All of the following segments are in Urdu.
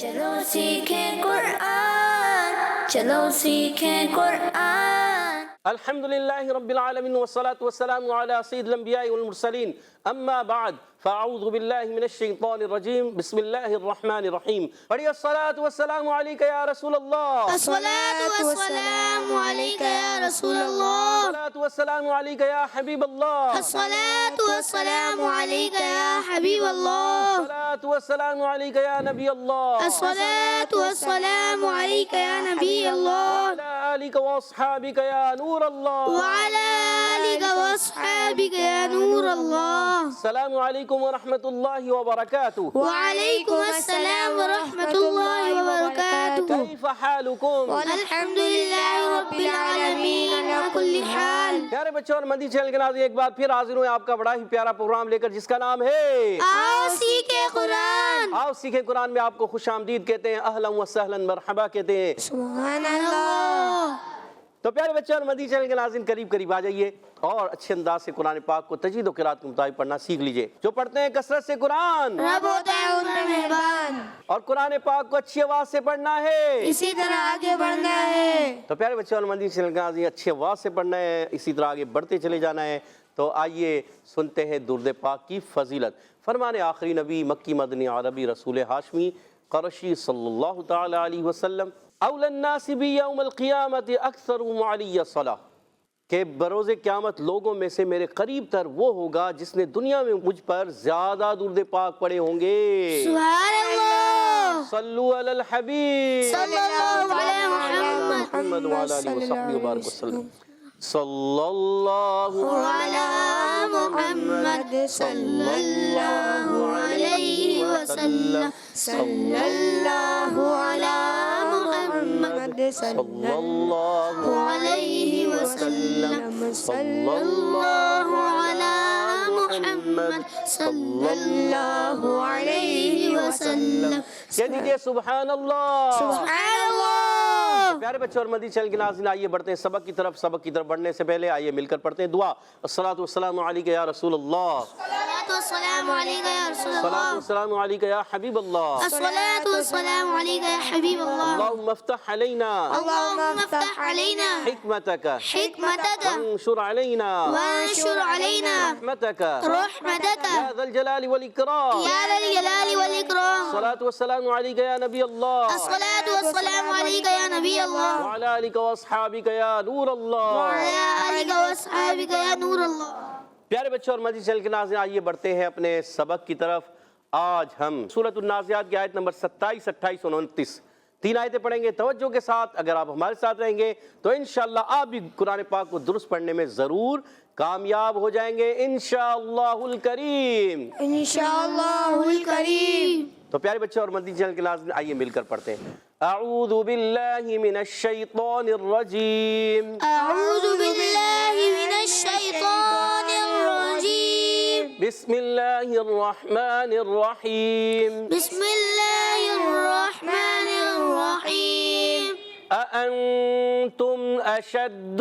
چلو سیکھیں قرآن، چلو سیکھیں قرآن۔ الحمدللہ رب العالمین والصلاة والسلام علی سید الانبیاء والمرسلین، اما بعد فاعوذ باللہ من الشیطان الرجیم، بسم اللہ الرحمن الرحیم۔ پڑھیے الصلاة والسلام علیکہ یا رسول اللہ، الصلاة والسلام علیکہ یا رسول اللہ، الصلاة والسلام علیکہ یا حبیب اللہ، الصلاة والسلام علیکہ یا حبیب اللہ، الصلاة والسلام علیکہ یا نبی اللہ، الصلاة والسلام علیکہ یا نبی اللہ، وعلی آلک واصحابک یا نور اللہ، وعلی آلک واصحابک یا نور اللہ۔ السلام علیکم ورحمۃ اللہ وبرکاتہ۔ وعلیکم السلام ورحمۃ اللہ وبرکاتہ۔ کیف حالکم؟ الحمدللہ رب العالمین علی کل حال۔ پیارے بچوں اور مدنی چینل کے ناظرین، ایک بار پھر حاضر ہوئے آپ کا بڑا ہی پیارا پروگرام لے کر، جس کا نام ہے آؤ سیکھیں قرآن۔ آؤ سیکھیں قرآن میں آپ کو خوش آمدید کہتے ہیں، اہلا و سہلا مرحبا کہتے ہیں۔ سبحان اللہ۔ تو پیارے بچوں اور مدنی چینل کے ناظرین، قریب قریب آ جائیے اور اچھے انداز سے قرآن پاک کو تجوید و قرات کے مطابق پڑھنا سیکھ لیجئے۔ جو پڑھتے ہیں کثرت سے قرآن، رب ہوتا ہے ان پر مہربان، اور قرآن پاک کو اچھی آواز سے پڑھنا ہے، اسی طرح آگے بڑھنا ہے۔ تو پیارے بچوں اور مدنی چینل کے ناظرین، اچھی آواز سے پڑھنا ہے، اسی طرح آگے بڑھتے چلے جانا ہے۔ تو آئیے سنتے ہیں درود پاک کی فضیلت۔ فرمان آخری نبی مکی مدنی عربی رسول ہاشمی قرشی صلی اللہ تعالی علیہ وسلم، اولی الناس بی یوم القیامت اکثرهم علی الصلاۃ، کہ بروز قیامت لوگوں میں سے میرے قریب تر وہ ہوگا جس نے دنیا میں مجھ پر زیادہ درود پاک پڑھے ہوں گے۔ سبحان اللہ۔ صلو علی الحبیب صلی اللہ علیہ محمد محمد وعلی آلہ وصحبہ وبارک وسلم۔ صلی اللہ علی محمد صلی اللہ علیہ وسلم، صلی اللہ علی محمد صلی اللہ علیہ وسلم، صلی اللہ علی محمد صلی اللہ علیہ وسلم۔ کہہ دیجئے سبحان اللہ۔ سبحان اللہ۔ پیارے بچوں اور مدنی چینل کے ناظرین، آئیے بڑھتے ہیں سبق کی طرف۔ سبق کی طرف بڑھنے سے پہلے آئیے مل کر پڑھتے ہیں دعا۔ الصلاۃ والسلام علیکہ یا رسول اللہ، الصلاۃ والسلام علیکہ یا رسول الصلاۃ اللہ، والسلام علیکہ یا حبیب اللہ، الصلاۃ والسلام علیکہ یا حبیب اللہ۔ اللہم افتح علینا اللہم افتح علینا حکمتک حکمتک وانشر علینا وانشر علینا رحمتک رحمتک یا ذا الجلال والاکرام۔ یا ذا الجلال والاکرام۔ الصلاۃ والسلام علیکہ یا نبی اللہ، الصلاۃ والسلام علیکہ یا نبی اللہ، وعلی آلک واصحابک یا نور اللہ۔ وعلی آلک واصحابک یا نور اللہ۔ پیارے بچوں اور مدنی چینل کے ناظرین، آئیے بڑھتے ہیں اپنے سبق کی طرف۔ آج ہم سورۃ النازعات کی آیت نمبر 27، 28 اور 29 تین آیتیں پڑھیں گے توجہ کے ساتھ۔ اگر آپ ہمارے ساتھ رہیں گے تو انشاءاللہ آپ بھی قرآن پاک کو درست پڑھنے میں ضرور کامیاب ہو جائیں گے انشاءاللہ الکریم۔ انشاءاللہ الکریم۔ تو پیارے بچوں اور مدنی چینل کے ناظرین، آئیے مل کر پڑھتے ہیں۔ اعوذ باللہ من الشیطان الرجیم، اعوذ باللہ من الشیطان الرجیم، بسم اللہ الرحمن الرحیم، بسم اللہ الرحمن الرحیم۔ أأنتم أشد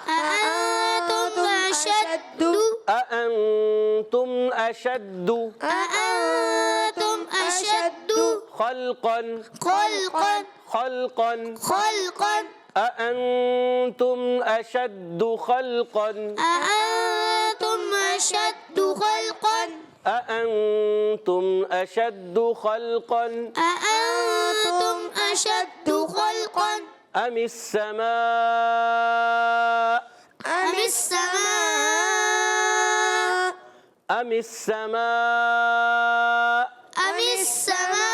أأنتم أشد أأنتم أشد أأنتم أشد خلقا خلقا خلقا أأنتم أشد خلقا أأنتم أشد خلقا أأنتم أشد خلقا أأنتم أشد خلقا أم السماء أم السماء أم السماء أم السماء۔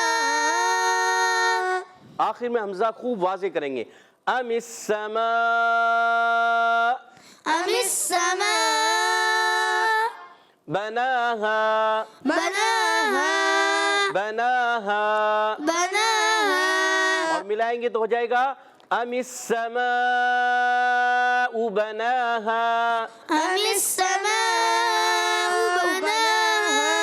آخر میں حمزہ خوب واضح کریں گے۔ ام السماء أم السماء بناها بناها بناها بناها۔ اور ملائیں گے تو ہو جائے گا ام السماء بناها أم السماء بناها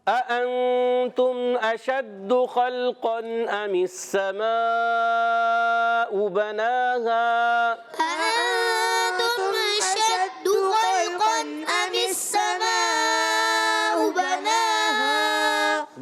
أأنتم أشد خلقا أم السماء بناها أأنتم أشد خلقا أم السماء بناها۔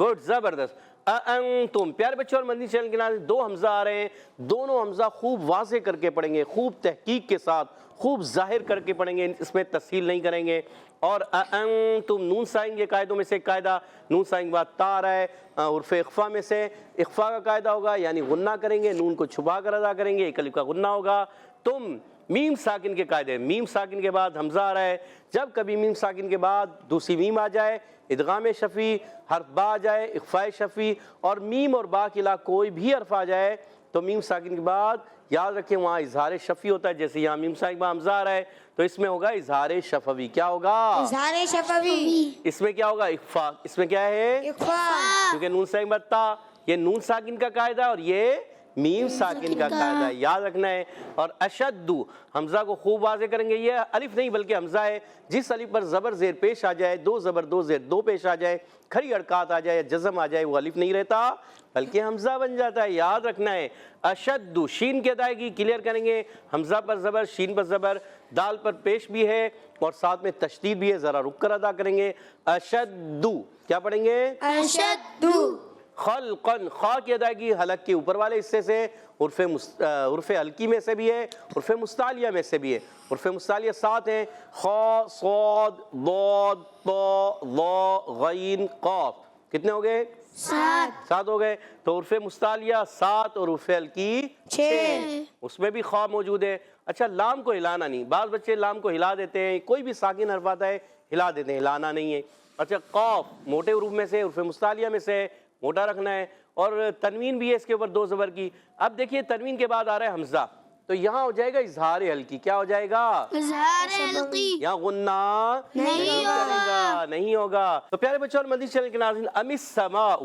گڈ، زبردست۔ اَأَنْتُم، پیارے بچوں اور مدنی چینل کے ناظرین دو حمزہ آ رہے ہیں، دونوں حمزہ خوب واضح کر کے پڑھیں گے، خوب تحقیق کے ساتھ خوب ظاہر کر کے پڑھیں گے، اس میں تسہیل نہیں کریں گے۔ اور اَأَنْتُم، نون سائن کے قاعدوں میں سے ایک قاعدہ، نون سائن کے بعد تا آ رہا ہے، حرف اخفا میں سے اخفا کا قاعدہ ہوگا، یعنی غنہ کریں گے، نون کو چھپا کر ادا کریں گے، ایک الف کا غنہ ہوگا۔ تم، میم ساکن کے قاعدے، میم ساکن کے بعد حمزہ آ رہا ہے، جب کبھی میم ساکن کے بعد دوسری میم آ جائے، ادغام شفیع، حرف با آ جائے، اخفاء شفیع، اور میم اور با کے علاوہ کوئی بھی حرف آ جائے تو میم ساکن کے بعد یاد رکھیں وہاں اظہار شفیع ہوتا ہے۔ جیسے یہاں میم ساکن کے بعد حمزہ آ رہا ہے تو اس میں ہوگا اظہار شفوی، کیا ہوگا؟ اظہار شفوی، اس میں کیا ہوگا؟ اخفاء، اس میں کیا ہے؟ اخفاء، کیونکہ نون ساکن بعد تا، یہ نون ساکن کا قاعدہ اور یہ میم ساکن کا قاعدہ ہے، یاد رکھنا ہے۔ اور اشدو، حمزہ کو خوب واضح کریں گے، یہ الف نہیں بلکہ حمزہ ہے، جس الف پر زبر زیر پیش آ جائے، دو زبر دو زیر دو پیش آ جائے، کھڑی حرکات آ جائے یا جزم آ جائے، وہ الف نہیں رہتا بلکہ حمزہ بن جاتا ہے، یاد رکھنا ہے۔ اشدو، شین کی ادائیگی کلیئر کریں گے، حمزہ پر زبر، شین پر زبر، دال پر پیش بھی ہے اور ساتھ میں تشدید بھی ہے، ذرا رک کر ادا کریں گے۔ اشدو، کیا پڑھیں گے؟ اشدو، خلقن، خا کی ادائیگی حلق کے اوپر والے حصے سے، حرف حلقی میں سے بھی ہے، حرف مستعلیہ میں سے بھی ہے۔ حرف مستعلیہ 7 ہیں، خا، صاد، ضاد، طا، ظا، غین، قاف، کتنے ہو گئے؟ 7 ہو گئے۔ تو حرف مستعلیہ 7 اور حرف حلقی 6، اس میں بھی خا موجود ہے۔ اچھا، لام کو ہلانا نہیں، بعض بچے لام کو ہلا دیتے ہیں، کوئی بھی ساکن حرف آتا ہے ہلا دیتے ہیں، ہلانا نہیں ہے۔ اچھا، قاف موٹے حروف میں سے، حرف مستعلیہ میں سے موٹا رکھنا ہے، اور تنوین بھی ہے اس کے اوپر 2 زبر کی۔ اب دیکھیے تنوین کے بعد آ رہا ہے حمزہ، تو یہاں ہو جائے گا اظہار حلقی، کیا ہو جائے گا؟ اظہار حلقی، یہاں غنہ نہیں کرے گا، نہیں ہوگا۔ تو پیارے بچوں اور مدنی چینل کے ناظرین، ام السماء،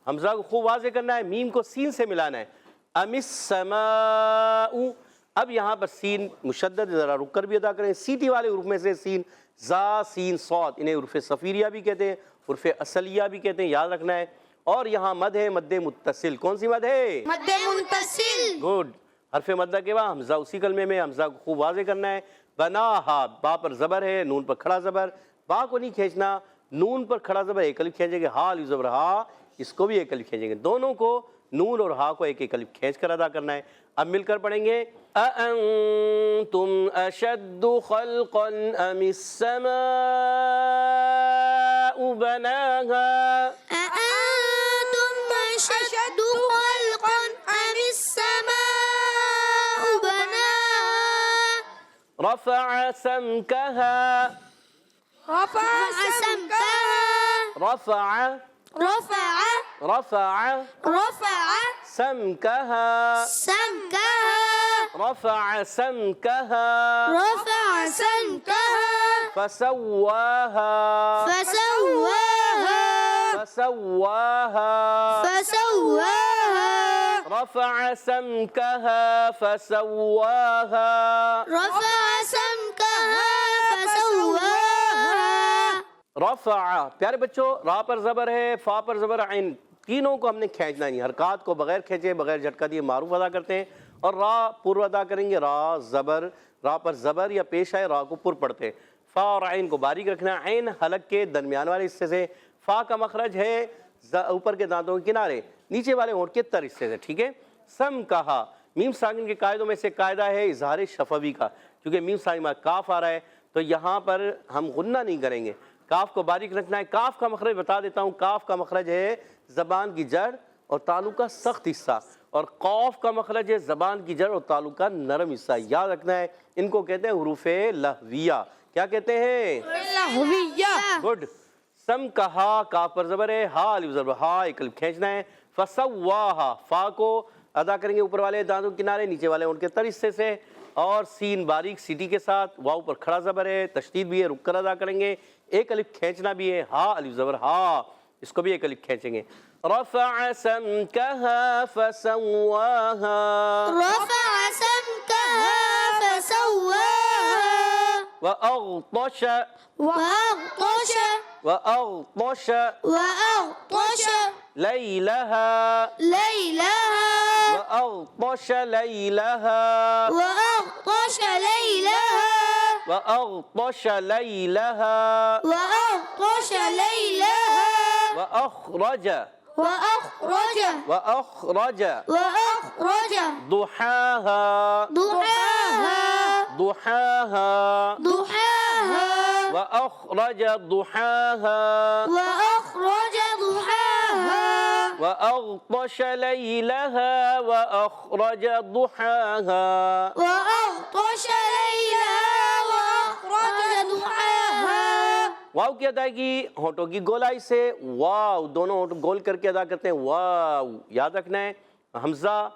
حمزہ کو خوب واضح کرنا ہے، میم کو سین سے ملانا ہے، ام السماء۔ اب یہاں پر سین مشدد، ذرا رک کر بھی ادا کریں، سیٹی والے حروف میں سے سین، زا، سین، صاد، انہیں حروف صفیریہ بھی کہتے ہیں، حروف اصلیہ بھی کہتے ہیں، یاد رکھنا ہے۔ اور یہاں مد ہے، مد متصل، کون سی مد ہے؟ مد منتصل، گڈ، حرف مدہ کے بعد حمزہ اسی کلمے میں، حمزہ کو خوب واضح کرنا ہے۔ بناہا، با پر زبر ہے، نون پر کھڑا زبر، با کو نہیں کھینچنا، نون پر کھڑا زبر ایک الف کھینچیں گے، ہا الف زبر ہا، اس کو بھی ایک الف کھینچیں گے، دونوں کو نون اور ہا کو ایک ایک الف کھینچ کر ادا کرنا ہے۔ اب مل کر پڑھیں گے، اَأَنْتُمْ أَشَدُّ خَلْقًا أَمِ السَّمَاءُ بَنَاهَا، أأنتم أشد خلقا أم السماء بناها، رفع سمكها، رفع سمكها، رفع رفع رفع رفع سمكها، سمكها، رفع سمكها، رفع سمكها، فسواها، فسواها، فسواها، فسواها، رفع سمكها فسواها، رفع سمكها فسواها۔ رفع، پیارے بچوں را پر زبر ہے، فا پر زبر، عین، تینوں کو ہم نے کھینچنا نہیں، حرکات کو بغیر کھینچے بغیر جھٹکا دیے معروف ادا کرتے ہیں، اور را پر ادا کریں گے، را زبر، را پر زبر یا پیش آئے را کو پر پڑھتے ہیں۔ فا اور عین کو باریک رکھنا، عین حلق کے درمیان والے حصے سے، فا کا مخرج ہے اوپر کے دانتوں کے کنارے، نیچے والے ہونٹ کے تر حصے سے، ٹھیک ہے۔ سم کہا، میم ساکن کے قاعدوں میں سے قاعدہ ہے اظہار شفوی کا، کیونکہ میم ساکن میں کاف آ رہا ہے تو یہاں پر ہم غنہ نہیں کریں گے، کاف کو باریک رکھنا ہے۔ کاف کا مخرج بتا دیتا ہوں، کاف کا مخرج ہے زبان کی جڑ اور تالو کا سخت حصہ، اور قاف کا مخرج ہے زبان کی جڑ اور تالو کا نرم حصہ، یاد رکھنا ہے۔ ان کو کہتے ہیں حروف لہویہ، کیا کہتے ہیں؟ لہویہ۔ گڈ، سم کہا، کاف پر زبر ہے، ہا الف زبر ہا، ایک الف کھینچنا ہے۔ فسواہا، فا کو ادا کریں گے اوپر والے دانتوں کے کنارے، نیچے والے ان کے تر حصے سے، اور سین باریک سیٹی کے ساتھ، واو پر کھڑا زبر ہے، تشدید بھی ہے، رک کر ادا کریں گے، ایک الف کھینچنا بھی ہے، ہا الف زبر ہا، اس کو بھی ایک الف کھینچیں گے۔ رفع سمكها فسواها، رفع سمكها فسواها، وأغطش وأغطش وأغطش وأغطش ليلها ليلها، وأغطش ليلها وأغطش ليلها، وأغطش ليلها وأغطش ليلها، وأخرج وأخرج وأخرج وأخرج ضحاها ضحاها ضحاها ضحاها وأخرج ضحاها وأخرج ضحاها وأغطش ليلها وأخرج ضحاها وأغطش ليلها وأخرج ضحاها واو کی ادائیگی ہونٹوں کی گولائی سے واو دونوں ہونٹ گول کر کے ادا کرتے ہیں واو یاد رکھنا ہے حمزہ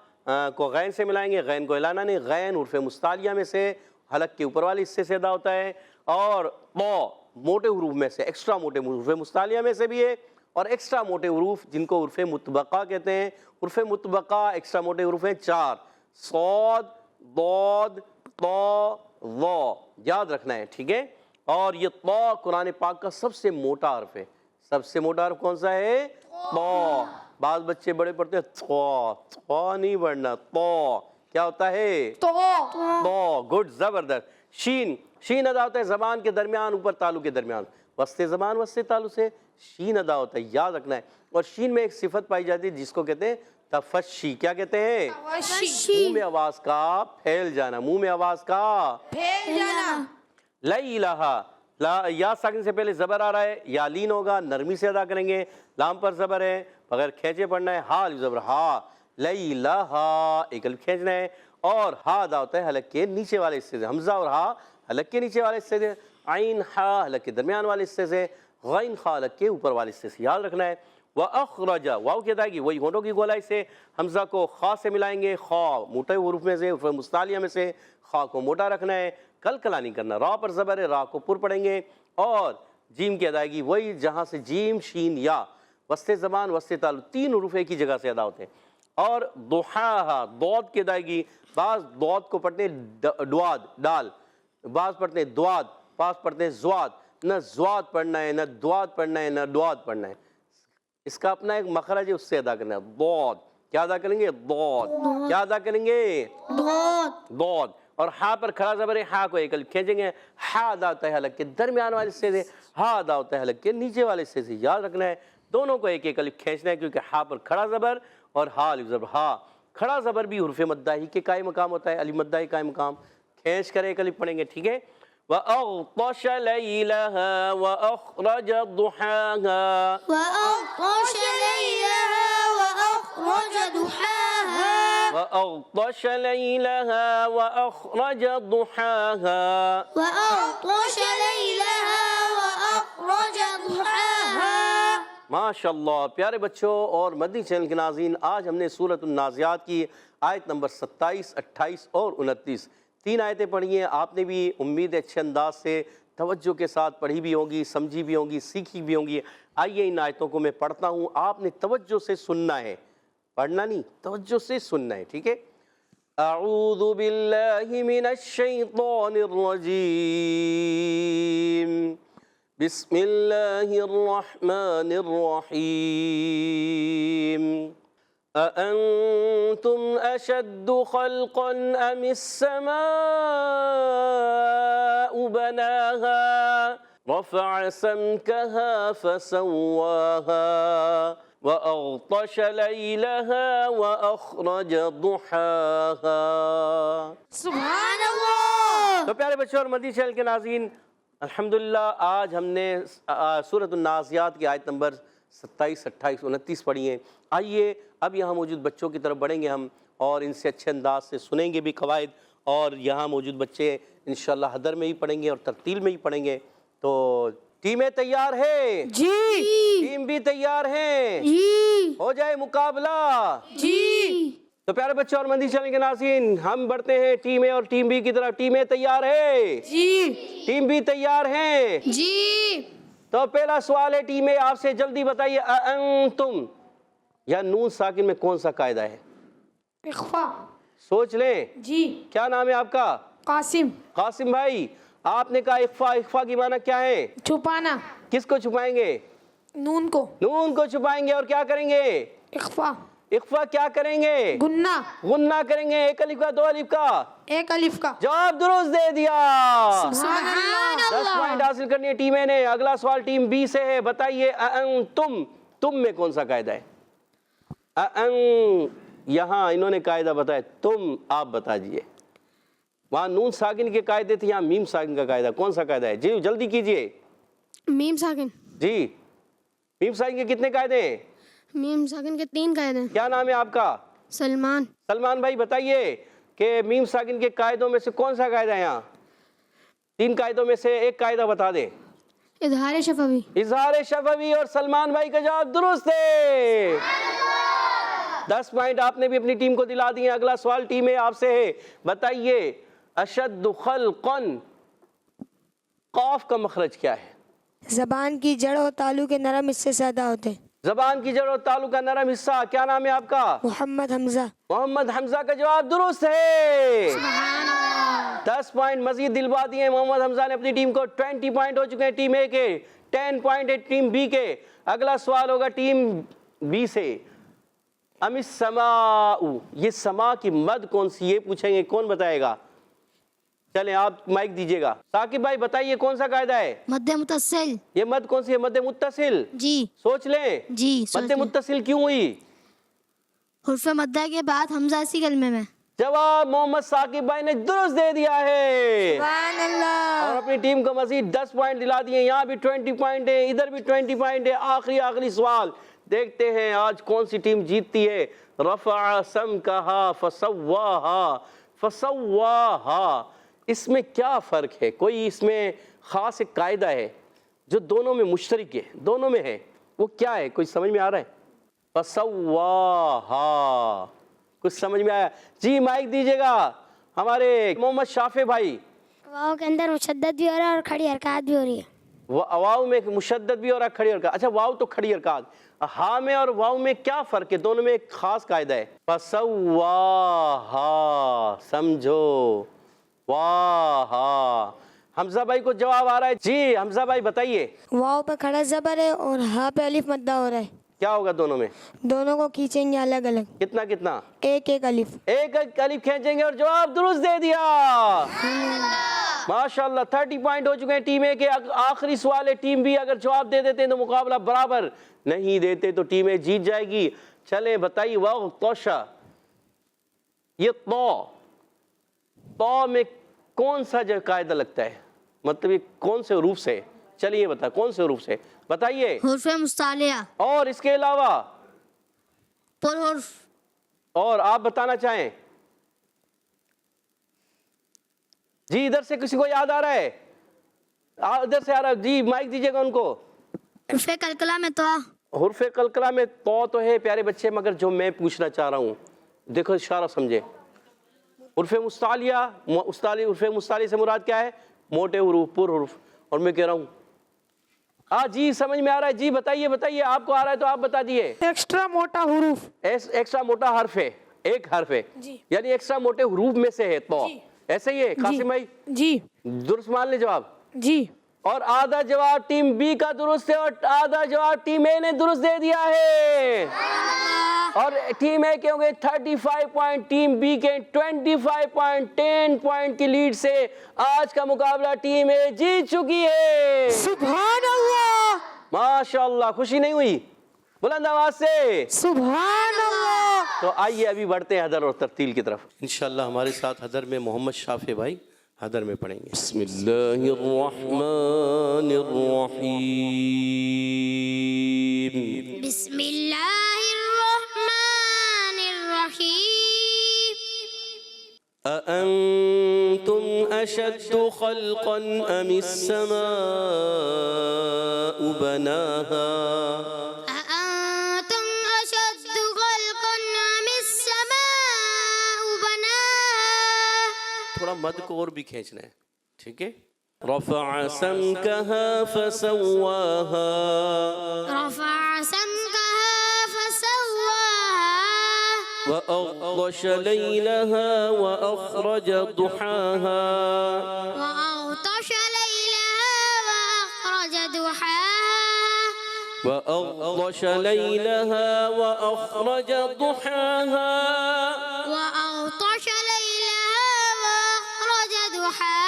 کو غین سے ملائیں گے غین کو ہلانا نہیں غین حرف مستعلیہ میں سے حلق کے اوپر والے حصے سے ادا ہوتا ہے اور موٹے حروف میں سے ایکسٹرا موٹے حروف مستعلیہ میں سے بھی ہے اور ایکسٹرا موٹے حروف جن کو حرف مطبقہ کہتے ہیں حرف مطبقہ ایکسٹرا موٹے حروف ہیں 4 صاد ضاد طا ظا یاد رکھنا ہے ٹھیک ہے اور یہ طا قرآن پاک کا سب سے موٹا حرف ہے سب سے موٹا حرف کون سا ہے طا بعض بچے بڑے پڑھتے ہیں طا نہیں پڑھنا طا کیا ہوتا ہے طا گڈ زبردست شین ادا ہوتا ہے زبان کے درمیان اوپر تالو کے درمیان وسط زبان وسط تالو سے شین ادا ہوتا ہے یاد رکھنا ہے اور شین میں ایک صفت پائی جاتی ہے جس کو کہتے ہیں تفشی کیا کہتے ہیں منہ میں آواز کا پھیل جانا منہ میں آواز کا پھیل جانا لیلہا یا ساکن سے پہلے زبر آ رہا ہے یا لین ہوگا نرمی سے ادا کریں گے لام پر زبر ہے بغیر کھینچے پڑھنا ہے ہا زبر ہا لیلہا ایک الف کھینچنا ہے اور ہا ادا ہوتا ہے حلق کے نیچے والے حصے سے حمزہ اور ہا حلق کے نیچے والے حصے سے عین ہا حلق کے درمیان والے حصے سے غین خا حلق کے اوپر والے حصے سے یاد رکھنا ہے وَأَخْرَجَ واو کی ادائیگی وہی ہونٹوں کی گولائی سے حمزہ کو خا سے ملائیں گے خا موٹے حروف میں سے حروف مستعلیہ میں سے خا کو موٹا رکھنا ہے کلکلا نہیں کرنا را پر زبر ہے را کو پر پڑھیں گے اور جیم کی ادائیگی وہی جہاں سے جیم شین یا وسط زبان وسط تالو 3 حروف ایک ہی جگہ سے ادا ہوتے ہیں اور ضحاہا ضاد کی ادائیگی بعض ضاد کو پڑھتے ہیں ڈواد ڈال بعض پڑھتے ہیں دواد بعض پڑھتے ہیں زواد نہ زواد پڑھنا ہے نہ دواد پڑھنا ہے نہ دواد پڑھنا ہے اس کا اپنا ایک مخرج ہے اس سے ادا کرنا ہے ضاد کیا ادا کریں گے ضاد کیا ادا کریں گے ضاد اور ہا پر کھڑا زبر ہے ہا کو ایک الف کھینچیں گے ہا ادا ہوتا ہے حلق کے درمیان والے حصے سے ہا ادا ہوتا ہے حلق کے نیچے والے حصے سے یاد رکھنا ہے دونوں کو ایک ایک الف کھینچنا ہے کیونکہ ہا پر کھڑا زبر اور ہا الف زبر ہا کھڑا زبر بھی حرف مداہی کے قائم مقام ہوتا ہے الف مداہی قائم مقام کھینچ کر ایک الف پڑھیں گے ٹھیک ہے وَأَغْطَشَ لَيْلَهَا وَأَخْرَجَ ضُحَاهَا وأغطش ليلها وأخرج ضحاها وَأَغْطَشَ لَيْلَهَا وَأَخْرَجَ ضُحَاهَا وأغطش ليلها وأخرج ضحاها ماشاءاللہ پیارے بچوں اور مدنی چینل کے ناظرین آج ہم نے سورۃ النازعات کی آیت نمبر 27 28 اور 29 3 آیتیں پڑھی ہیں آپ نے بھی امید اچھے انداز سے توجہ کے ساتھ پڑھی بھی ہوں گی سمجھی بھی ہوں گی سیکھی بھی ہوں گی آئیے ان آیتوں کو میں پڑھتا ہوں آپ نے توجہ سے سننا ہے پڑھنا نہیں توجہ سے سننا ہے ٹھیک ہے اعوذ باللہ من الشیطان الرجیم بسم اللہ الرحمن الرحیم أأنتم أشد خلقا أم السماء بناها رفع سمكها فسواها وأغطش ليلها وأخرج ضحاها سبحان اللہ تو پیارے بچوں اور مدنی چینل کے ناظرین الحمدللہ آج ہم نے سورۃ النازعات کی آیت نمبر 27 28 29 پڑھی ہیں آئیے اب یہاں موجود بچوں کی طرف بڑھیں گے ہم اور ان سے اچھے انداز سے سنیں گے بھی قواعد اور یہاں موجود بچے انشاءاللہ حدر میں ہی پڑھیں گے اور ترتیل میں ہی پڑھیں گے تو ٹیمیں تیار ہیں جی ٹیم بھی تیار ہیں جی ہو جائے مقابلہ جی تو پیارے بچوں اور مدنی چینل کے ناظرین ہم بڑھتے ہیں ٹیمیں اور ٹیم بی کی طرف ٹیمیں تیار ہیں جی ٹیم بھی تیار ہیں جی تو پہلا سوال ہے ٹیمیں آپ سے جلدی بتائیے انتم یا نون ساکن میں کون سا قاعدہ ہے اخفا سوچ لیں جی کیا نام ہے آپ کا قاسم قاسم بھائی آپ نے کہا اخفا اخفا کی معنی کیا ہے چھپانا کس کو چھپائیں گے نون کو نون کو چھپائیں گے اور کیا کریں گے اخفا اخفا کیا کریں گے گننا غنہ کریں گے ایک الف کا 2 الف کا ایک الف کا جواب درست دے دیا سبحان 10 اللہ پوائنٹ حاصل کرنی ہے ٹیمیں نے اگلا سوال ٹیم بی سے ہے بتائیے انتم تم میں کون سا قاعدہ ہے یہاں انہوں نے قاعدہ بتایا، تم آپ بتا دیجیے. وہاں نون ساکن کے قاعدے تھے، یہاں میم ساکن کا قاعدہ. کون سا قاعدہ ہے؟ جی جلدی کیجیے. میم ساکن. جی میم ساکن کے کتنے قاعدے ہیں؟ میم ساکن کے 3 قاعدے ہیں. کیا نام ہے آپ کا؟ سلمان. سلمان بھائی بتائیے کہ میم ساکن کے قاعدوں میں سے کون سا قاعدہ ہے یہاں؟ 3 قاعدوں میں سے ایک قاعدہ بتا دیں. اظہار شفوی. اظہار شفوی، اور سلمان بھائی کا جواب درست ہے. 10 پوائنٹ آپ نے بھی اپنی ٹیم کو دلا دیے. اگلا سوال ٹیم آپ سے ہے. بتائیے اشد خلقا، قاف کا مخرج کیا ہے؟ زبان کی جڑ اور تالو کے نرم حصے سے ادا ہوتے ہیں. زبان کی جڑ اور تالو کا نرم حصہ. کیا نام ہے آپ کا؟ محمد حمزہ. محمد حمزہ کا جواب درست ہے. 10 پوائنٹ مزید دلوا دیے محمد حمزہ نے اپنی ٹیم کو. 20 پوائنٹ ہو چکے ہیں ٹیم اے کے، 10 پوائنٹ ہے ٹیم بی کے. اگلا سوال ہوگا ٹیم بی سے. ام السماء، یہ سما کی مد کون سی، یہ پوچھیں گے. کون بتائے گا؟ چلیں آپ مائک دیجیے گا. ثاقب بھائی بتائیے کون سا قاعدہ ہے؟ مد متصل. یہ مد کون سی ہے؟ مد متصل. جی سوچ لیں. جی. مد متصل کیوں ہوئی؟ حرف مدہ کے بعد حمزہ اسی کلمے میں. جواب محمد ثاقب بھائی نے درست دے دیا ہے. سبحان اللہ. اور اپنی ٹیم کو مزید 10 پوائنٹ دلا دیے. یہاں بھی 20 پوائنٹ ہے، ادھر بھی 20 پوائنٹ ہے. آخری سوال دیکھتے ہیں آج کون سی ٹیم جیتتی ہے. رفع سمکہا فسواہا، اس میں کیا فرق ہے؟ کوئی اس میں خاص ایک قاعدہ ہے جو دونوں میں مشترک ہے، دونوں میں ہے، وہ کیا ہے؟ کوئی سمجھ میں آ رہا ہے؟ فسواہا، کچھ سمجھ میں آیا؟ جی مائک دیجیے گا ہمارے محمد شافع بھائی. واؤ کے اندر مشدد بھی ہو رہا ہے اور کھڑی حرکات بھی ہو رہی ہے. وہ واؤ میں مشدد بھی اور کھڑی حرکات. اچھا واؤ تو کھڑی حرکات. ہاں میں اور واؤ میں کیا فرق ہے؟ دونوں میں ایک خاص قاعدہ ہے. فسواہا، سمجھو. واہا. حمزہ بھائی کو جواب آ رہا ہے. جی حمزہ بھائی بتائیے. واؤ پہ کھڑا زبر ہے اور ہاں پہ الف مدہ ہو رہا ہے. کیا ہوگا دونوں میں؟ دونوں کو کھینچیں گے الگ الگ. کتنا کتنا؟ ایک الف. ایک الف کھینچیں گے اور جواب درست دے دیا. ماشاءاللہ 30 پوائنٹ ہو چکے ہیں ٹیم اے کے. آخری سوال ہے ٹیم بی. اگر جواب دے دیتے ہیں تو مقابلہ برابر، نہیں دیتے تو ٹیم اے جیت جائے گی. چلیں بتائیے واو توشا، یہ تو میں کون سا جو قاعدہ لگتا ہے؟ مطلب یہ کون سے حروف سے؟ چلیے بتا کون سے حروف سے بتائیے. حرف مستعلیہ. اور اس کے علاوہ پر حرف. اور آپ بتانا چاہیں؟ جی ادھر سے کسی کو یاد آ رہا ہے؟ ادھر سے آ رہا ہے. جی مائک دیجیے گا ان کو. حرف قلقلہ میں تو. حرف قلقلہ میں تو ہے پیارے بچے، مگر جو میں پوچھنا چاہ رہا ہوں دیکھو اشارہ سمجھے. حرف مستعلیہ، حرف مستعلیہ سے مراد کیا ہے؟ موٹے حروف، پر حروف. اور میں کہہ رہا ہوں جی سمجھ میں آ رہا ہے. جی بتائیے آپ کو آ رہا ہے تو آپ بتا دیے. ایکسٹرا موٹا حروف. ایکسٹرا موٹا حرف ہے، ایک حرف ہے یعنی ایکسٹرا موٹے حروف میں سے ہے تو. ایسے ہی ہے قاسم بھائی؟ جی درست مان لے جواب. جی. اور آدھا جواب ٹیم بی کا درست ہے اور آدھا جواب ٹیم اے نے درست دے دیا ہے. اور ٹیم اے کے ہوں گے 35 پوائنٹ، ٹیم بی کے 25 پوائنٹ. 10 پوائنٹ کی لیڈ سے آج کا مقابلہ ٹیم اے جیت چکی ہے. سبحان اللہ. ماشاءاللہ. خوشی نہیں ہوئی؟ بلند آواز سے سبحان اللہ. تو آئیے ابھی بڑھتے ہیں حدر اور ترتیل کی طرف. انشاءاللہ ہمارے ساتھ حدر میں محمد شافع بھائی حدر میں پڑھیں گے. بسم اللہ الرحمن الرحیم. بسم اللہ الرحمن الرحیم. أأنتم أشد خلقا أم السماء بناها. أأنتم أشد خلقا أم السماء بناها. تھوڑا مد کو اور بھی کھینچنا ہے، ٹھیک ہے. رفع سمكها فسواها. رفع سمكها فسواها. وأغطش ليلها وأخرج ضحاها. وأغطش ليلها وأخرج ضحاها. وأغطش ليلها وأخرج ضحاها. وأغطش ليلها وأخرج ضحاها.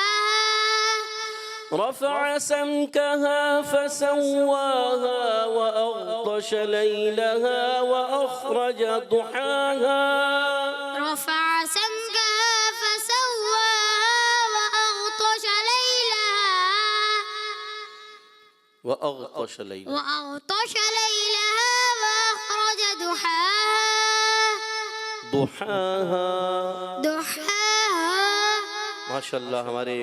رفع سمكها فسواها وأغطش ليلها وأخرج ضحاها رفع سمكها فسواها وأغطش ليلها وأغطش ليلها وأغطش ليلها وأخرج ضحاها ماشاءاللہ ہمارے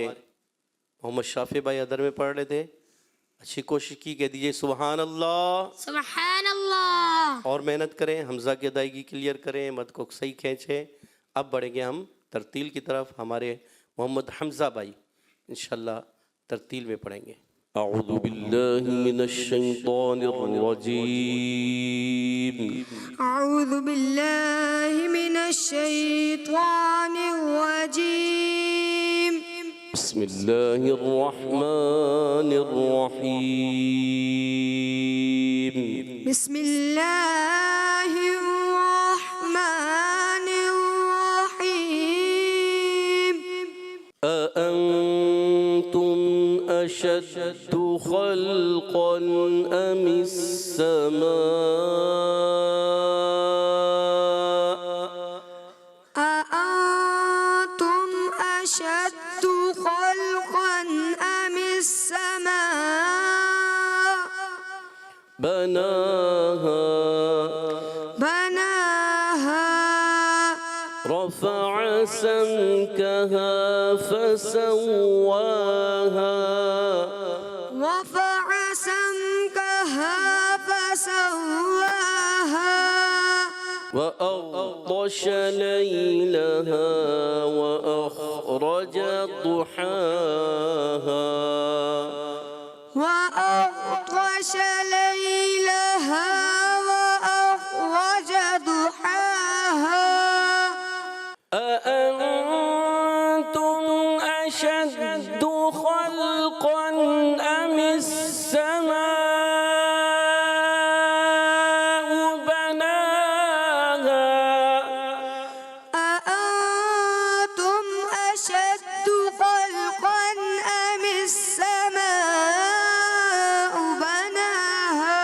محمد شافی بھائی ادر میں پڑھ رہے تھے، اچھی کوشش کی، کہہ دیجئے سبحان اللہ، سبحان اللہ. اور محنت کریں، حمزہ کی ادائیگی کلیئر کریں، مد کو صحیح کھینچیں. اب بڑھیں گے ہم ترتیل کی طرف. ہمارے محمد حمزہ بھائی انشاءاللہ ترتیل میں پڑھیں گے. اعوذ باللہ من الشیطان الرجیم. أعوذ بالله من الشيطان الرجيم. بسم اللہ الرحمن الرحیم. بسم الله الرحمن الرحيم. أأنتم أشد خلقا أم السماء أأنتم أشد خلقا أم السماء بناها رفع سمكها فسواها رفع سمكها فسواها وأغطش ليلها وأخرج ضحاها وأغطش ليلها وأخرج ضحاها. أأنتم أشد خلقا أم السماء بناها أأنتم أشد خلقا أم السماء بناها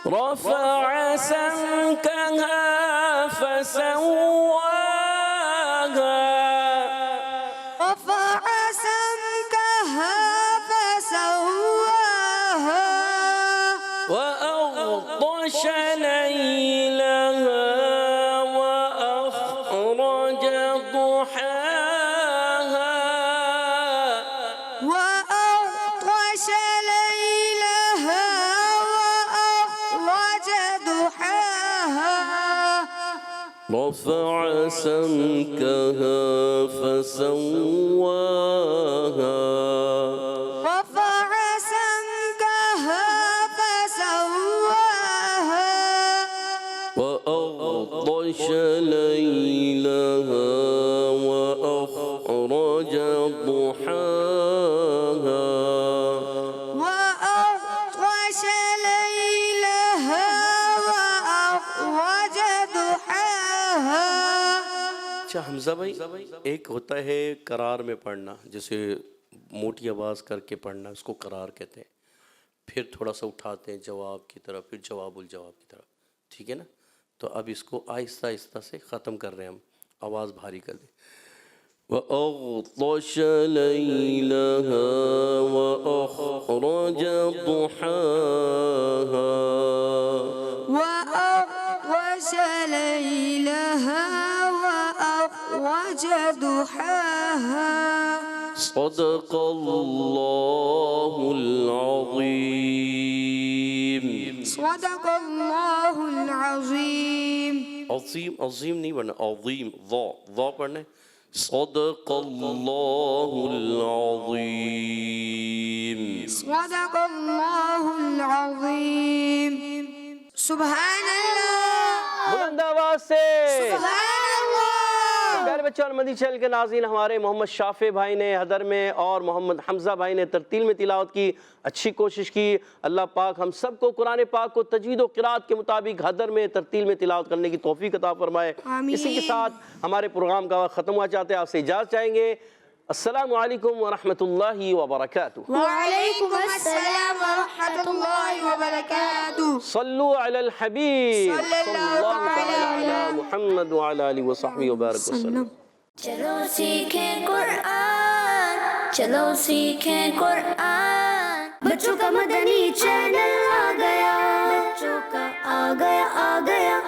رفع سمكها فسواها رفع سمكها فسواها وأغطش ليلها وأخرج ضحاها وأغطش ليلها وأخرج ضحاها. رفع سمكها فسواها رفع سمكها فسواها وأغطش ليلها وأخرج ضحاها وأغطش ليلها وأخرج ضحاها. اچھا حمزہ بھائی، ایک ہوتا ہے قرار میں پڑھنا، جیسے موٹی آواز کر کے پڑھنا، اس کو قرار کہتے ہیں. پھر تھوڑا سا اٹھاتے ہیں جواب کی طرف، پھر جواب الجواب کی طرف، ٹھیک ہے نا؟ تو اب اس کو آہستہ آہستہ سے ختم کر رہے ہیں ہم، آواز بھاری کر دیں. وَأَغْطَشَ لَيْلَهَا وَأَخْرَجَ ضُحَاهَا وأغطش ليلها وأخرج ضحاها. صدق الله العظيم. صدق الله العظيم. عظیم عظیم نہیں پڑھنا، عظیم، ضا پڑھنا ہے. صدق اللہ العظیم. صدق الله العظيم. سبحان الله. بلند آواز سے سبحان الله. پیارے بچوں اور مدنی چینل کے ناظرین، ہمارے محمد شافی بھائی نے حدر میں اور محمد حمزہ بھائی نے ترتیل میں تلاوت کی، اچھی کوشش کی. اللہ پاک ہم سب کو قرآن پاک کو تجوید و قرات کے مطابق حدر میں ترتیل میں تلاوت کرنے کی توفیق عطا فرمائے. آمین. اسی کے ساتھ ہمارے پروگرام کا وقت ختم ہوا چاہتے ہیں، آپ سے اجازت چاہیں گے. السلام علیکم ورحمۃ اللہ وبرکاتہ. وعلیکم السلام ورحمۃ اللہ وبرکاتہ. صلو علی الحبیب صلی اللہ تعالی علی محمد وعلی آلہ وصحبہ وبارک وسلم. چلو سیکھیں قرآن، چلو سیکھیں قرآن. بچوں کا مدنی چینل آ گیا، بچوں کا آ گیا